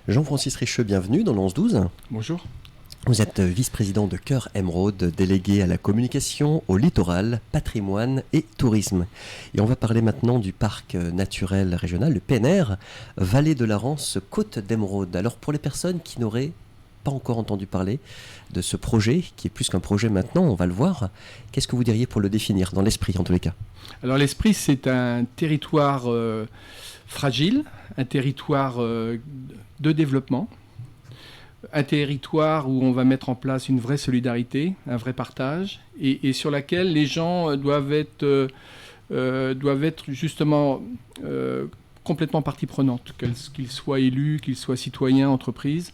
Jean-Francis Richeux, bienvenue dans le 11-12. Bonjour. Vous êtes vice-président de Cœur Émeraude, délégué à la communication, au littoral, patrimoine et tourisme. Et on va parler maintenant du parc naturel régional, le PNR, Vallée de la Rance, Côte d'Émeraude. Alors pour les personnes qui n'auraient pas encore entendu parler de ce projet, qui est plus qu'un projet maintenant, on va le voir, qu'est-ce que vous diriez pour le définir, dans l'esprit en tous les cas? Alors l'esprit, c'est un territoire fragile, un territoire de développement, un territoire où on va mettre en place une vraie solidarité, un vrai partage, et sur laquelle les gens doivent être justement complètement partie prenante, qu'ils soient élus, qu'ils soient citoyens, entreprises.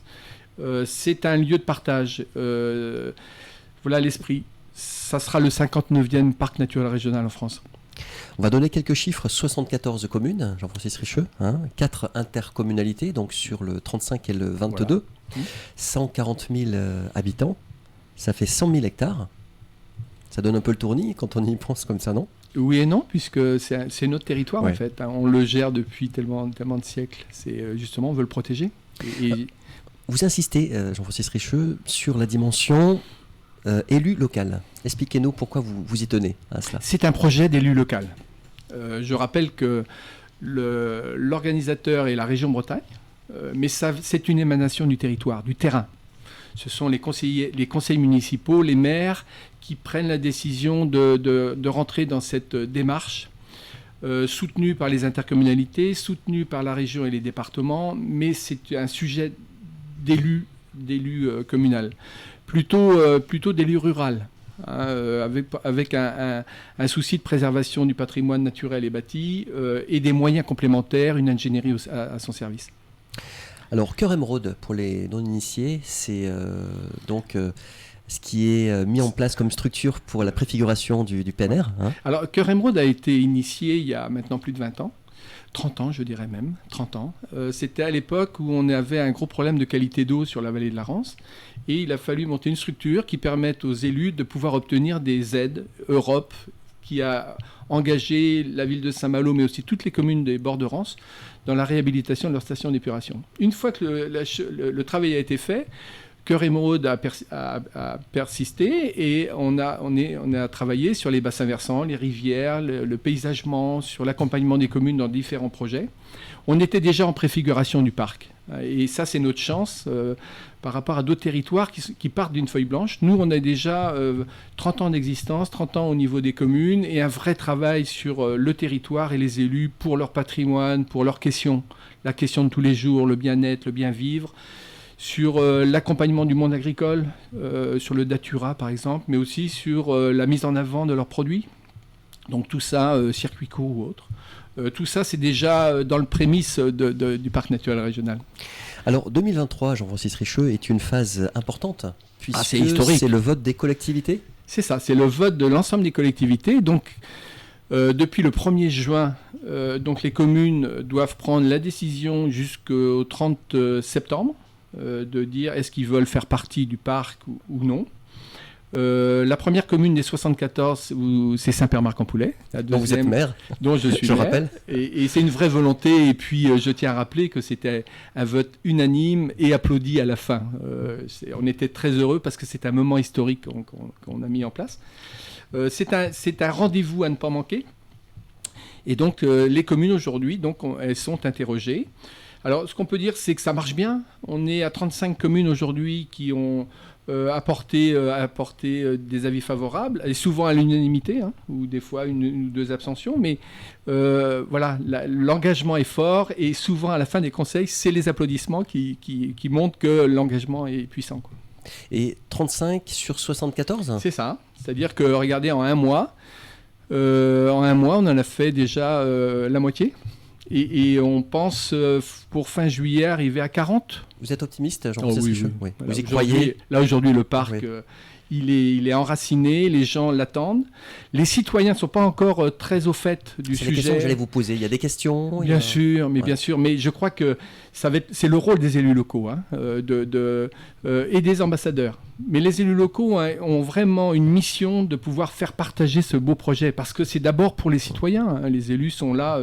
C'est un lieu de partage. Voilà l'esprit. Ça sera le 59e parc naturel régional en France. On va donner quelques chiffres. 74 communes, Jean-Francis Richeux, 4 intercommunalités, donc sur le 35 et le 22. Voilà. 140 000 habitants, ça fait 100 000 hectares. Ça donne un peu le tournis quand on y pense comme ça, non? Oui et non, puisque c'est notre territoire en fait. On le gère depuis tellement de siècles. C'est justement, on veut le protéger. Vous insistez, Jean-Francis Richeux, sur la dimension élu local. Expliquez-nous pourquoi vous y tenez à cela. C'est un projet d'élu local. Je rappelle que l'organisateur est la région Bretagne, mais c'est une émanation du territoire, du terrain. Ce sont les conseils municipaux, les maires qui prennent la décision de rentrer dans cette démarche, soutenue par les intercommunalités, soutenue par la région et les départements, mais c'est un sujet d'élu communal, plutôt d'élu rural, avec un souci de préservation du patrimoine naturel et bâti et des moyens complémentaires, une ingénierie à son service. Alors, Cœur Émeraude, pour les non-initiés, c'est ce qui est mis en place comme structure pour la préfiguration du PNR. Alors, Cœur Émeraude a été initié il y a maintenant plus de 20 ans. 30 ans, je dirais même, 30 ans. C'était à l'époque où on avait un gros problème de qualité d'eau sur la vallée de la Rance. Et il a fallu monter une structure qui permette aux élus de pouvoir obtenir des aides Europe, qui a engagé la ville de Saint-Malo, mais aussi toutes les communes des bords de Rance, dans la réhabilitation de leur station d'épuration. Une fois que le travail a été fait, Cœur Émeraude a persisté et on a travaillé sur les bassins versants, les rivières, le paysagement, sur l'accompagnement des communes dans différents projets. On était déjà en préfiguration du parc. Et ça, c'est notre chance par rapport à d'autres territoires qui partent d'une feuille blanche. Nous, on a déjà 30 ans d'existence, 30 ans au niveau des communes et un vrai travail sur le territoire et les élus pour leur patrimoine, pour leurs questions. La question de tous les jours, le bien-être, le bien-vivre. Sur l'accompagnement du monde agricole, sur le Datura par exemple, mais aussi sur la mise en avant de leurs produits. Donc tout ça, circuit court ou autre. Tout ça, c'est déjà dans le prémisse du parc naturel régional. Alors 2023, Jean-Francis Richeux, est une phase importante, puisque c'est historique. C'est le vote des collectivités. C'est ça, c'est le vote de l'ensemble des collectivités. Donc depuis le 1er juin, donc les communes doivent prendre la décision jusqu'au 30 septembre. De dire est-ce qu'ils veulent faire partie du parc ou non. La première commune des 74, c'est Saint-Père-Marc-en-Poulet. Dont vous êtes maire. Dont je suis maire. Rappelle. Et c'est une vraie volonté. Et puis, je tiens à rappeler que c'était un vote unanime et applaudi à la fin. On était très heureux parce que c'est un moment historique qu'on a mis en place. C'est un rendez-vous à ne pas manquer. Et donc, les communes aujourd'hui, elles sont interrogées. Alors, ce qu'on peut dire, c'est que ça marche bien. On est à 35 communes aujourd'hui qui ont apporté des avis favorables, et souvent à l'unanimité, ou des fois une ou deux abstentions. Mais voilà, l'engagement est fort, et souvent à la fin des conseils, c'est les applaudissements qui montrent que l'engagement est puissant, quoi. Et 35 sur 74 ? C'est ça. C'est-à-dire que, regardez, en un mois, on en a fait déjà la moitié. Et on pense pour fin juillet arriver à 40. Vous êtes optimiste, Jean-François Richeux ? Oui. Voilà, vous y croyez ? Là, aujourd'hui, le parc, il est enraciné, les gens l'attendent. Les citoyens ne sont pas encore très au fait du sujet. C'est la question que j'allais vous poser. Il y a des questions ? Bien sûr, mais je crois que c'est le rôle des élus locaux et des ambassadeurs. Mais les élus locaux ont vraiment une mission de pouvoir faire partager ce beau projet, parce que c'est d'abord pour les citoyens. Les élus sont là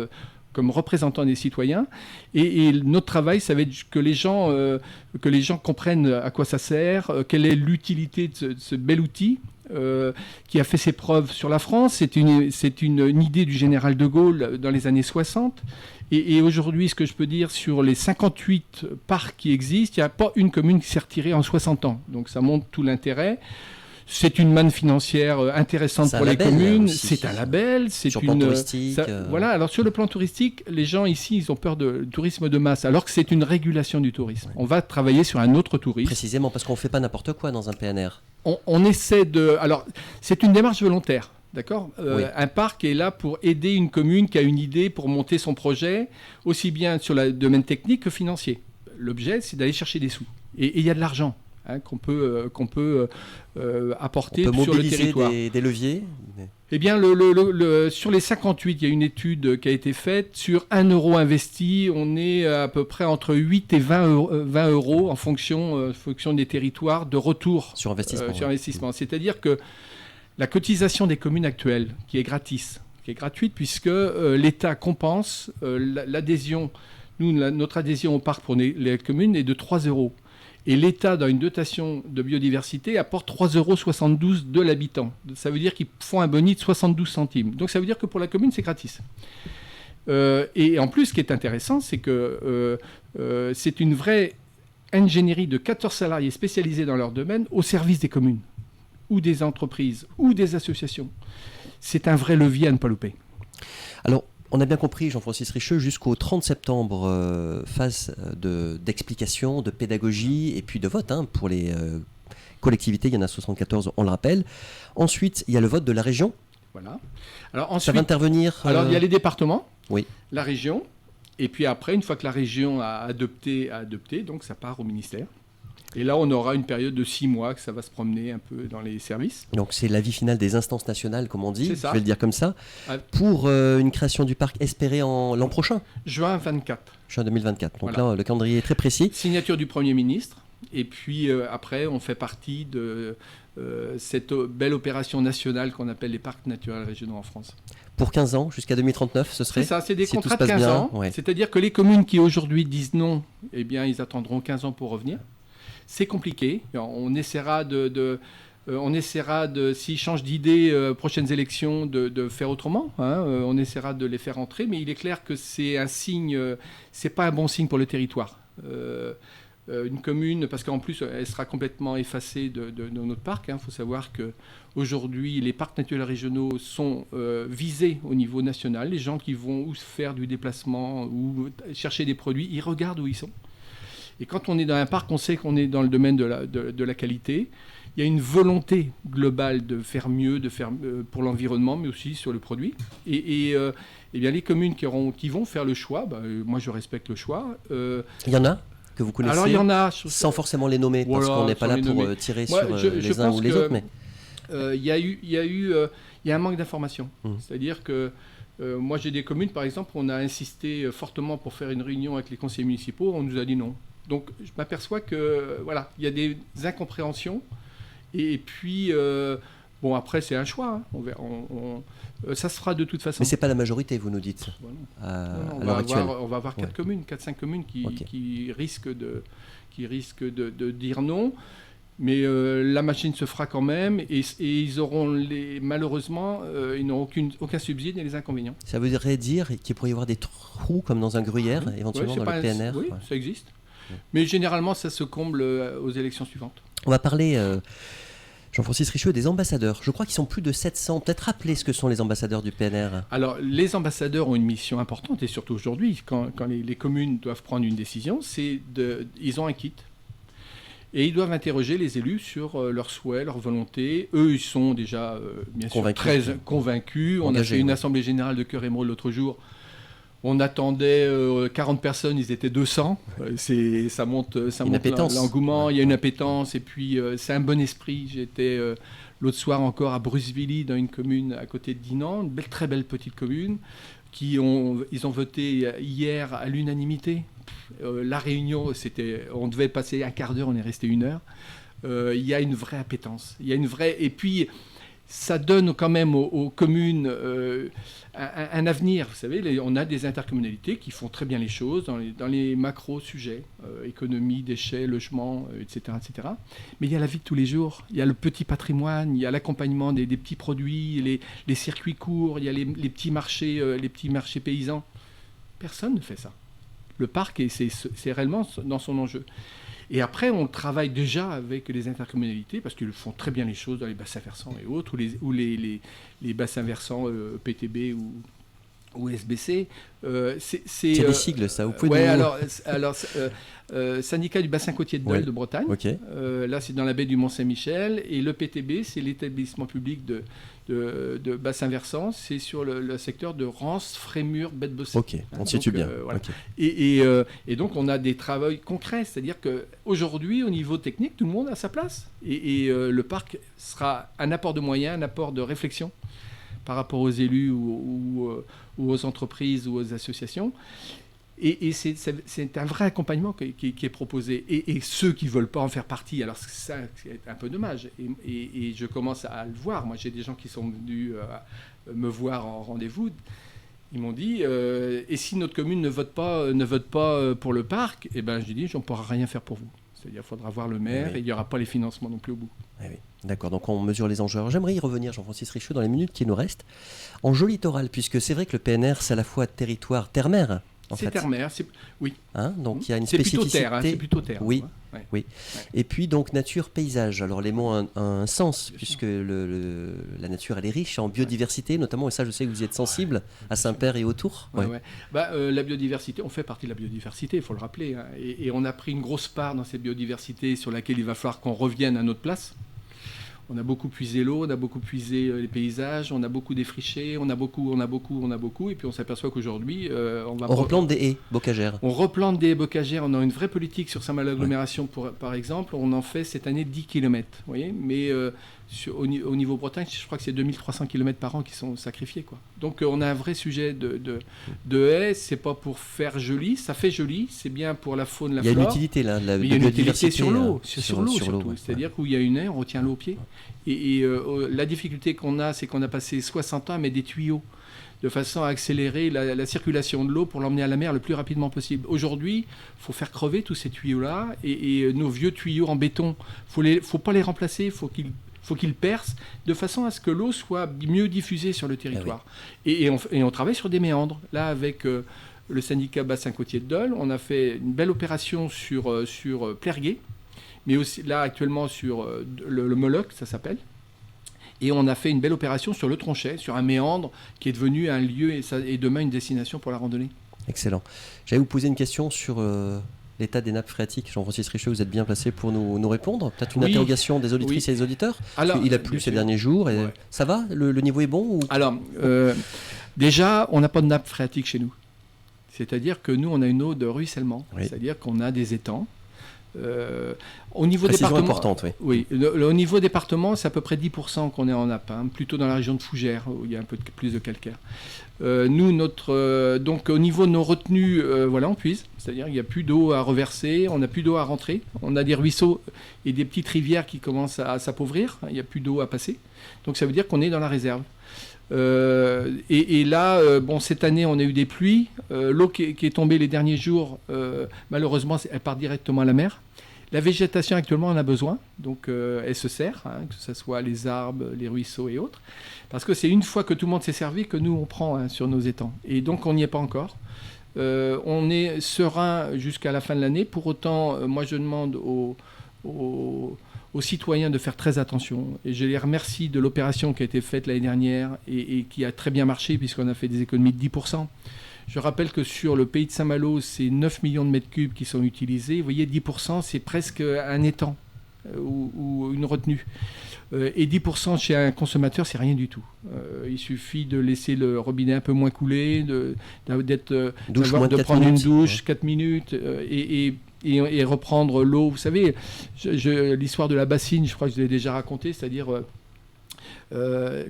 comme représentants des citoyens. Et notre travail, ça va être que les gens comprennent à quoi ça sert, quelle est l'utilité de ce bel outil qui a fait ses preuves sur la France. C'est une idée du général de Gaulle dans les années 60. Et aujourd'hui, ce que je peux dire, sur les 58 parcs qui existent, il n'y a pas une commune qui s'est retirée en 60 ans. Donc ça montre tout l'intérêt. C'est une manne financière intéressante pour les communes. C'est un label. Sur le plan touristique. Voilà. Alors sur le plan touristique, les gens ici, ils ont peur de tourisme de masse, alors que c'est une régulation du tourisme. Ouais. On va travailler sur un autre tourisme. Précisément, parce qu'on ne fait pas n'importe quoi dans un PNR. On essaie de... Alors, c'est une démarche volontaire. D'accord. Oui. Un parc est là pour aider une commune qui a une idée pour monter son projet, aussi bien sur le domaine technique que financier. L'objet, c'est d'aller chercher des sous. Et il y a de l'argent qu'on peut apporter sur le territoire. On peut mobiliser des leviers. Eh bien, sur les 58, il y a une étude qui a été faite. Sur 1 euro investi, on est à peu près entre 8 et 20 euros en fonction des territoires de retour sur investissement. C'est-à-dire que la cotisation des communes actuelles, qui est gratuite puisque l'État compense l'adhésion. Notre adhésion au parc pour les communes est de 3 euros. Et l'État, dans une dotation de biodiversité, apporte 3,72 euros de l'habitant. Ça veut dire qu'ils font un boni de 72 centimes. Donc ça veut dire que pour la commune, c'est gratis. Et en plus, ce qui est intéressant, c'est que c'est une vraie ingénierie de 14 salariés spécialisés dans leur domaine au service des communes, ou des entreprises, ou des associations. C'est un vrai levier à ne pas louper. Alors, on a bien compris, Jean-Francis Richeux, jusqu'au 30 septembre, phase d'explication, de pédagogie et puis de vote pour les collectivités. Il y en a 74, on le rappelle. Ensuite, il y a le vote de la région. Voilà. Alors, ensuite, ça va intervenir... Alors, il y a les départements, oui. La région, et puis après, une fois que la région a adopté, donc ça part au ministère. Et là, on aura une période de 6 mois que ça va se promener un peu dans les services. Donc c'est l'avis final des instances nationales, comme on dit, c'est ça. Je vais le dire comme ça, pour une création du parc espérée l'an prochain. Juin 24. Juin 2024. Donc voilà. Là, le calendrier est très précis. Signature du Premier ministre. Et puis après, on fait partie de cette belle opération nationale qu'on appelle les parcs naturels régionaux en France. Pour 15 ans, jusqu'à 2039, ce serait... C'est ça, c'est des contrats de 15 ans. Ouais. C'est-à-dire que les communes qui aujourd'hui disent non, eh bien, ils attendront 15 ans pour revenir. C'est compliqué. On essaiera s'ils changent d'idée, prochaines élections, de faire autrement. On essaiera de les faire entrer, mais il est clair que c'est un signe, c'est pas un bon signe pour le territoire. Une commune, parce qu'en plus, elle sera complètement effacée de notre parc. Il faut savoir qu'aujourd'hui, les parcs naturels régionaux sont visés au niveau national. Les gens qui vont ou faire du déplacement ou chercher des produits, ils regardent où ils sont. Et quand on est dans un parc, on sait qu'on est dans le domaine de la qualité. Il y a une volonté globale de faire mieux, pour l'environnement, mais aussi sur le produit. Et bien les communes qui vont faire le choix, moi je respecte le choix. Il y en a que vous connaissez? Alors il y en a. Sans forcément les nommer, parce qu'on n'est pas là pour tirer sur les uns ou les autres. Mais il y a un manque d'information. C'est-à-dire que moi j'ai des communes, par exemple, on a insisté fortement pour faire une réunion avec les conseillers municipaux, on nous a dit non. Donc je m'aperçois que voilà, il y a des incompréhensions. Et puis après c'est un choix. On verra, ça se fera de toute façon. Mais c'est pas la majorité, vous nous dites. Voilà. On va avoir 4-5 communes qui risquent de dire non. Mais la machine se fera quand même et ils auront malheureusement ils n'auront aucun subside et les inconvénients. Ça voudrait dire qu'il pourrait y avoir des trous comme dans un gruyère éventuellement dans le PNR. Oui, ça existe. Mais généralement ça se comble aux élections suivantes. On va parler, Jean-Francis Richeux, des ambassadeurs. Je crois qu'ils sont plus de 700. Peut-être rappeler ce que sont les ambassadeurs du PNR. Alors les ambassadeurs ont une mission importante et surtout aujourd'hui quand les communes doivent prendre une décision, ils ont un kit. Et ils doivent interroger les élus sur leurs souhaits, leurs volontés. Eux, ils sont déjà, bien sûr, très convaincus. On a fait une assemblée générale de Cœur Émeraude l'autre jour. On attendait 40 personnes, ils étaient 200. Ça monte l'engouement, il y a une appétence. Et puis, c'est un bon esprit. J'étais l'autre soir encore à Bruceville, dans une commune à côté de Dinan, une très belle petite commune. Ils ont voté hier à l'unanimité. La réunion, on devait passer un quart d'heure, on est resté 1 heure. Il y a une vraie appétence. Et puis, ça donne quand même aux communes un avenir. Vous savez, on a des intercommunalités qui font très bien les choses dans les macro-sujets, économie, déchets, logement, etc., etc. Mais il y a la vie de tous les jours, il y a le petit patrimoine, il y a l'accompagnement des petits produits, les circuits courts, il y a les petits marchés paysans. Personne ne fait ça. Le parc, c'est réellement dans son enjeu. Et après, on travaille déjà avec les intercommunalités parce qu'ils font très bien les choses dans les bassins versants et autres, ou les bassins versants PTB ou SBC. C'est des sigles, ça. Vous pouvez syndicat du bassin côtier de Dole de Bretagne. Okay. Là, c'est dans la baie du Mont-Saint-Michel. Et le PTB, c'est l'établissement public de bassin versant. C'est sur le secteur de Rance, Frémur, Baie-de-Bossé. Ok, on se situe bien. Voilà. Okay. Et donc, on a des travaux concrets. C'est-à-dire qu'aujourd'hui, au niveau technique, tout le monde a sa place. Et le parc sera un apport de moyens, un apport de réflexion par rapport aux élus ou aux entreprises ou aux associations. Et c'est un vrai accompagnement qui est proposé. Et ceux qui ne veulent pas en faire partie, alors ça, c'est un peu dommage. Et je commence à le voir. Moi, j'ai des gens qui sont venus me voir en rendez-vous. Ils m'ont dit, et si notre commune ne vote pas pour le parc, eh ben, j'ai dit, on ne pourra rien faire pour vous. C'est-à-dire qu'il faudra voir le maire et il n'y aura pas les financements non plus au bout. Oui. D'accord, donc on mesure les enjeux. Alors, j'aimerais y revenir, Jean-Francis Richaud, dans les minutes qui nous restent. Enjeu littoral, puisque c'est vrai que le PNR, c'est à la fois territoire terre-mer. C'est terre-mer, oui. Donc il y a une spécificité. C'est plutôt terre. Oui, ouais. oui. Ouais. Et puis donc nature-paysage. Alors les mots ont un sens, puisque la nature, elle est riche en biodiversité, notamment, et ça je sais que vous y êtes sensible, à Saint-Père et autour. La biodiversité, on fait partie de la biodiversité, il faut le rappeler. Hein, et on a pris une grosse part dans cette biodiversité sur laquelle il va falloir qu'on revienne à notre place. On a beaucoup puisé l'eau, on a beaucoup puisé les paysages, on a beaucoup défriché, on a beaucoup, et puis on s'aperçoit qu'aujourd'hui, on replante des haies bocagères. On replante des haies bocagères, on a une vraie politique sur Saint-Malo agglomération, par exemple, on en fait cette année 10 km, vous voyez, mais au niveau Bretagne, je crois que c'est 2300 km par an qui sont sacrifiés, quoi. Donc on a un vrai sujet de haies, c'est pas pour faire joli, ça fait joli, c'est bien pour la faune, la flore. Il y a une utilité là, il y a une utilité sur l'eau, surtout. C'est-à-dire qu'il y a une haie, on retient l'eau au pied. Et la difficulté qu'on a, c'est qu'on a passé 60 ans à mettre des tuyaux de façon à accélérer la circulation de l'eau pour l'emmener à la mer le plus rapidement possible. Aujourd'hui, il faut faire crever tous ces tuyaux-là et nos vieux tuyaux en béton, faut pas les remplacer, faut qu'ils percent de façon à ce que l'eau soit mieux diffusée sur le territoire. Et on travaille sur des méandres. Là, avec le syndicat bassin côtier de Dole, on a fait une belle opération sur Plerguet, mais aussi là actuellement sur le Moloc, ça s'appelle. Et on a fait une belle opération sur le Tronchet, sur un méandre qui est devenu un lieu et demain une destination pour la randonnée. Excellent. J'allais vous poser une question sur l'état des nappes phréatiques. Jean-Francis Richaud, vous êtes bien placé pour nous répondre. Peut-être une interrogation des auditrices et des auditeurs. Alors, il a plu ces derniers jours. Et ça va ? Le niveau est bon ou... Alors, déjà, on n'a pas de nappes phréatiques chez nous. C'est-à-dire que nous, on a une eau de ruissellement. C'est-à-dire qu'on a des étangs. Au niveau département, importante, oui. Au niveau département, c'est à peu près 10% qu'on est en nappe, plutôt dans la région de Fougères où il y a un peu plus de calcaire. Nous, donc au niveau de nos retenues, on puise, c'est-à-dire qu'il n'y a plus d'eau à reverser, on n'a plus d'eau à rentrer, on a des ruisseaux et des petites rivières qui commencent à s'appauvrir, il n'y a plus d'eau à passer, donc ça veut dire qu'on est dans la réserve. Et là, cette année, on a eu des pluies. L'eau qui est tombée les derniers jours, malheureusement, elle part directement à la mer. La végétation, actuellement, en a besoin. Donc, elle se sert, que ce soit les arbres, les ruisseaux et autres. Parce que c'est une fois que tout le monde s'est servi que nous, on prend sur nos étangs. Et donc, on n'y est pas encore. On est serein jusqu'à la fin de l'année. Pour autant, moi, je demande aux citoyens de faire très attention. Et je les remercie de l'opération qui a été faite l'année dernière et qui a très bien marché puisqu'on a fait des économies de 10%. Je rappelle que sur le pays de Saint-Malo, c'est 9 millions de mètres cubes qui sont utilisés. Vous voyez, 10%, c'est presque un étang ou une retenue. Et 10% chez un consommateur, c'est rien du tout. Il suffit de laisser le robinet un peu moins couler, de prendre une douche 4 minutes et reprendre l'eau. Vous savez, l'histoire de la bassine, je crois que je l'ai déjà raconté, c'est-à-dire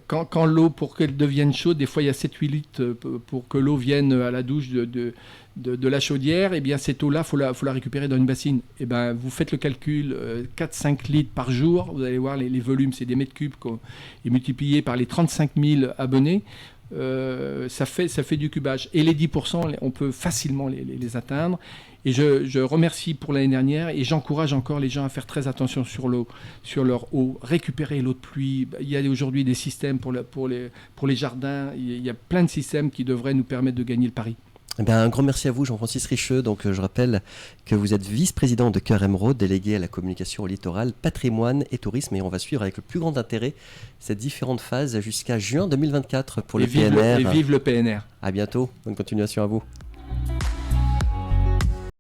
Quand l'eau, pour qu'elle devienne chaude, des fois il y a 7-8 litres pour que l'eau vienne à la douche de la chaudière, et bien cette eau-là, faut la récupérer dans une bassine. Et ben, vous faites le calcul, 4-5 litres par jour, vous allez voir les volumes, c'est des mètres cubes, et multiplié par les 35 000 abonnés, ça fait du cubage. Et les 10%, on peut facilement les atteindre. Et je remercie pour l'année dernière, et j'encourage encore les gens à faire très attention sur leur eau, récupérer l'eau de pluie. Il y a aujourd'hui des systèmes pour les jardins, il y a plein de systèmes qui devraient nous permettre de gagner le pari. Eh bien, un grand merci à vous, Jean-Francis Richeux. Donc, je rappelle que vous êtes vice-président de Cœur Émeraude, délégué à la communication au littoral, patrimoine et tourisme. Et on va suivre avec le plus grand intérêt ces différentes phases jusqu'à juin 2024 pour le PNR. Et vive le PNR. À bientôt. Bonne continuation à vous.